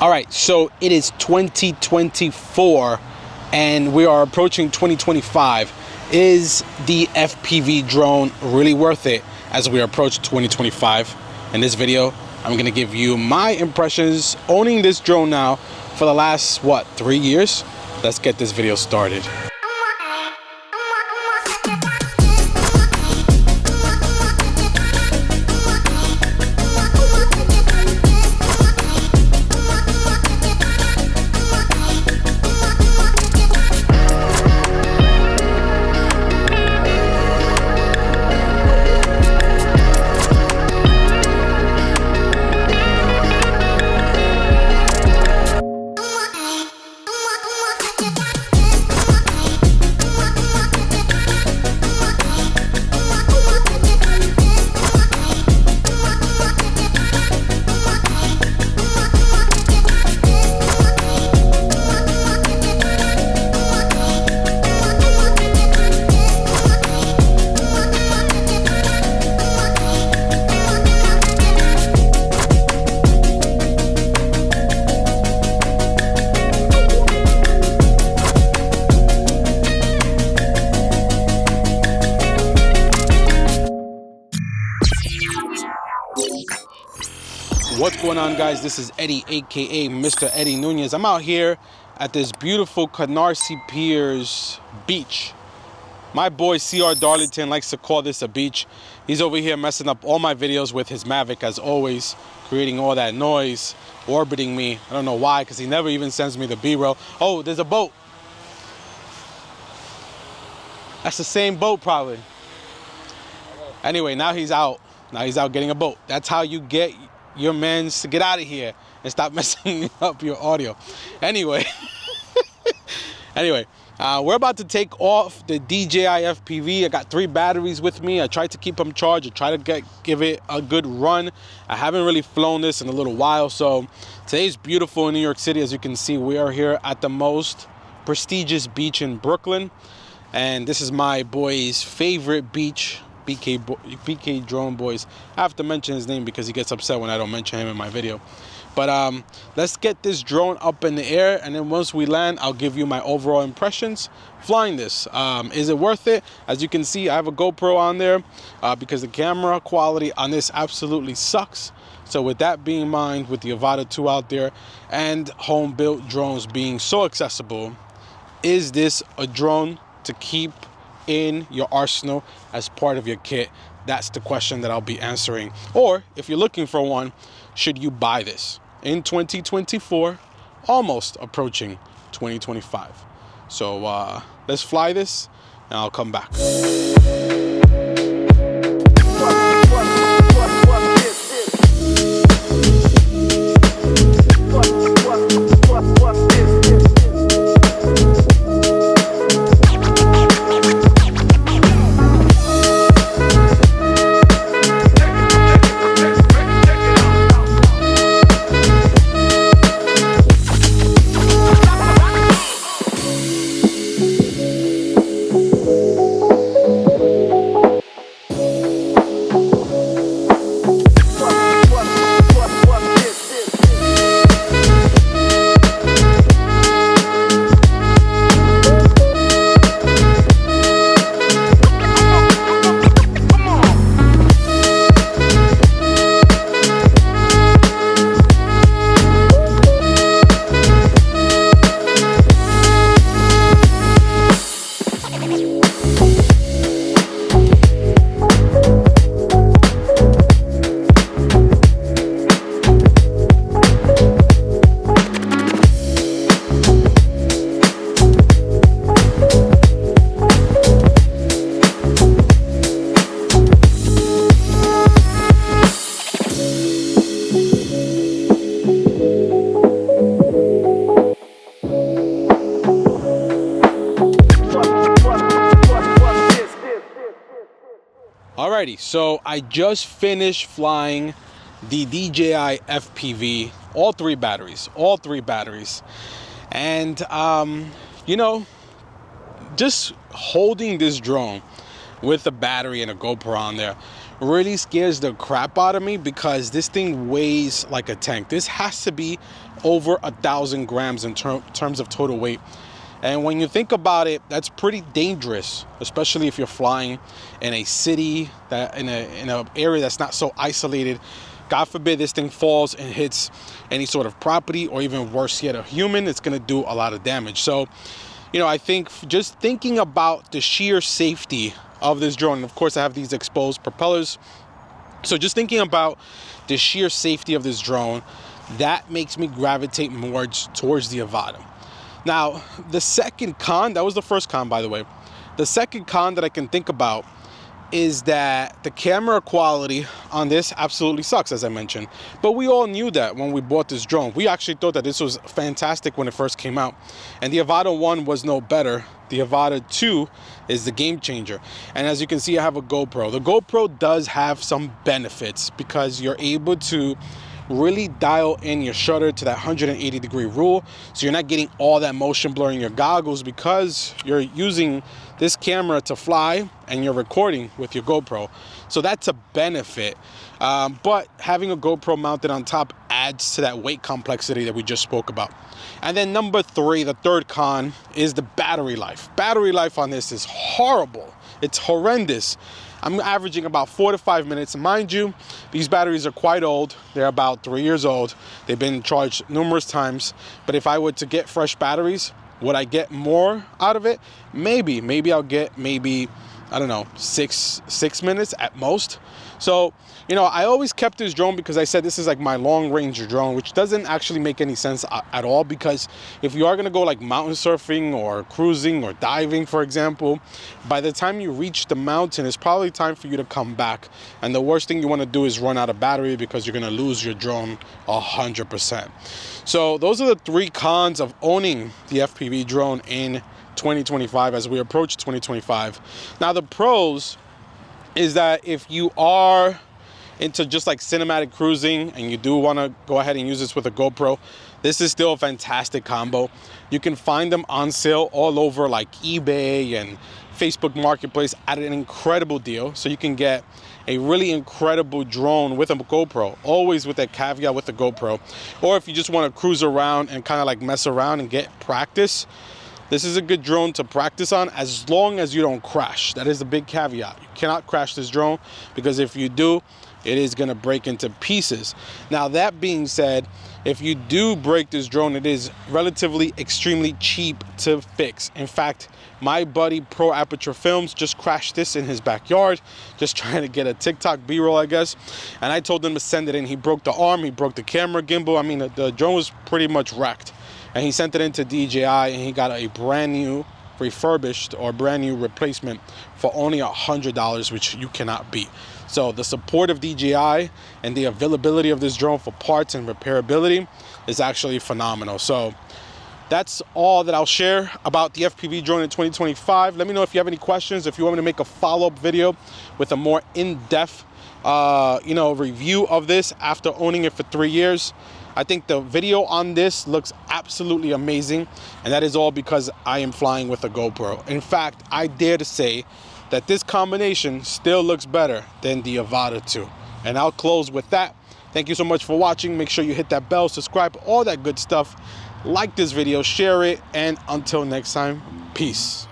All right, so it is 2024 and we are approaching 2025. Is the FPV drone really worth it as we approach 2025? In this video, I'm gonna give you my impressions owning this drone now for the last, 3 years? Let's get this video started. What's going on, guys? This is Eddie, aka Mr. Eddie Nunez. I'm out here at this beautiful Canarsie Piers beach. My boy CR Darlington likes to call this a beach. He's over here messing up all my videos with his Mavic as always, creating all that noise, orbiting me. I don't know why, because he never even sends me the B-roll. Oh, there's a boat. That's the same boat probably. Anyway, now he's out. Now he's out getting a boat. That's how you get your mans to get out of here and stop messing up your audio. Anyway, we're about to take off the DJI FPV. I got 3 batteries with me. I tried to keep them charged. I try to give it a good run. I haven't really flown this in a little while. So today's beautiful in New York City. As you can see, we are here at the most prestigious beach in Brooklyn. And this is my boy's favorite beach. BK Drone Boys. I have to mention his name because he gets upset when I don't mention him in my video. But let's get this drone up in the air, and then once we land, I'll give you my overall impressions flying this. Is it worth it? As you can see, I have a GoPro on there because the camera quality on this absolutely sucks. So with that being in mind, with the Avata 2 out there and home-built drones being so accessible, is this a drone to keep in your arsenal as part of your kit? That's the question that I'll be answering. Or if you're looking for one, should you buy this in 2024, almost approaching 2025? So let's fly this and I'll come back. Alrighty, so I just finished flying the DJI FPV, all three batteries, and you know, just holding this drone with a battery and a GoPro on there really scares the crap out of me because this thing weighs like a tank. This has to be over 1,000 grams in terms of total weight. And when you think about it, that's pretty dangerous, especially if you're flying in a city, that in an area that's not so isolated. God forbid this thing falls and hits any sort of property, or even worse yet, a human. It's going to do a lot of damage. So, you know, I think just thinking about the sheer safety of this drone, and of course I have these exposed propellers. So just thinking about the sheer safety of this drone, that makes me gravitate more towards the Avata. Now, the second con, that was the first con, by the way. The second con that I can think about is that the camera quality on this absolutely sucks, as I mentioned. But we all knew that when we bought this drone. We actually thought that this was fantastic when it first came out. And the Avata 1 was no better. The Avata 2 is the game changer. And as you can see, I have a GoPro. The GoPro does have some benefits because you're able to really dial in your shutter to that 180-degree rule, so you're not getting all that motion blur in your goggles because you're using this camera to fly and you're recording with your GoPro. So that's a benefit. But having a GoPro mounted on top adds to that weight complexity that we just spoke about. And then number three, the third con, is the battery life. Battery life on this is horrible. It's horrendous. I'm averaging about 4 to 5 minutes. Mind you, these batteries are quite old. They're about 3 years old. They've been charged numerous times. But if I were to get fresh batteries, would I get more out of it? Maybe I'll get I don't know, six minutes at most. So, you know, I always kept this drone because I said this is like my long range drone, which doesn't actually make any sense at all, because if you are going to go like mountain surfing or cruising or diving, for example, by the time you reach the mountain, it's probably time for you to come back. And the worst thing you want to do is run out of battery, because you're going to lose your drone 100%. So those are the three cons of owning the FPV drone in 2025 as we approach 2025. Now the pros is that if you are into just like cinematic cruising and you do want to go ahead and use this with a GoPro, this is still a fantastic combo. You can find them on sale all over like eBay and Facebook Marketplace at an incredible deal. So you can get a really incredible drone with a GoPro, always with that caveat with the GoPro. Or if you just want to cruise around and kind of like mess around and get practice, this is a good drone to practice on, as long as you don't crash. That is the big caveat. You cannot crash this drone, because if you do, it is going to break into pieces. Now, that being said, if you do break this drone, it is relatively extremely cheap to fix. In fact, my buddy Pro Aperture Films just crashed this in his backyard, just trying to get a TikTok B-roll, I guess. And I told him to send it in. He broke the arm, he broke the camera gimbal. I mean, the drone was pretty much wrecked. And he sent it into DJI, and he got a brand new refurbished or brand new replacement for only $100, which you cannot beat. So the support of DJI and the availability of this drone for parts and repairability is actually phenomenal. So that's all that I'll share about the FPV drone in 2025. Let me know if you have any questions, if you want me to make a follow-up video with a more in-depth review of this after owning it for 3 years. I think the video on this looks absolutely amazing, and that is all because I am flying with a GoPro. In fact, I dare to say that this combination still looks better than the Avata 2. And I'll close with that. Thank you so much for watching. Make sure you hit that bell, subscribe, all that good stuff. Like this video, share it, and until next time, peace.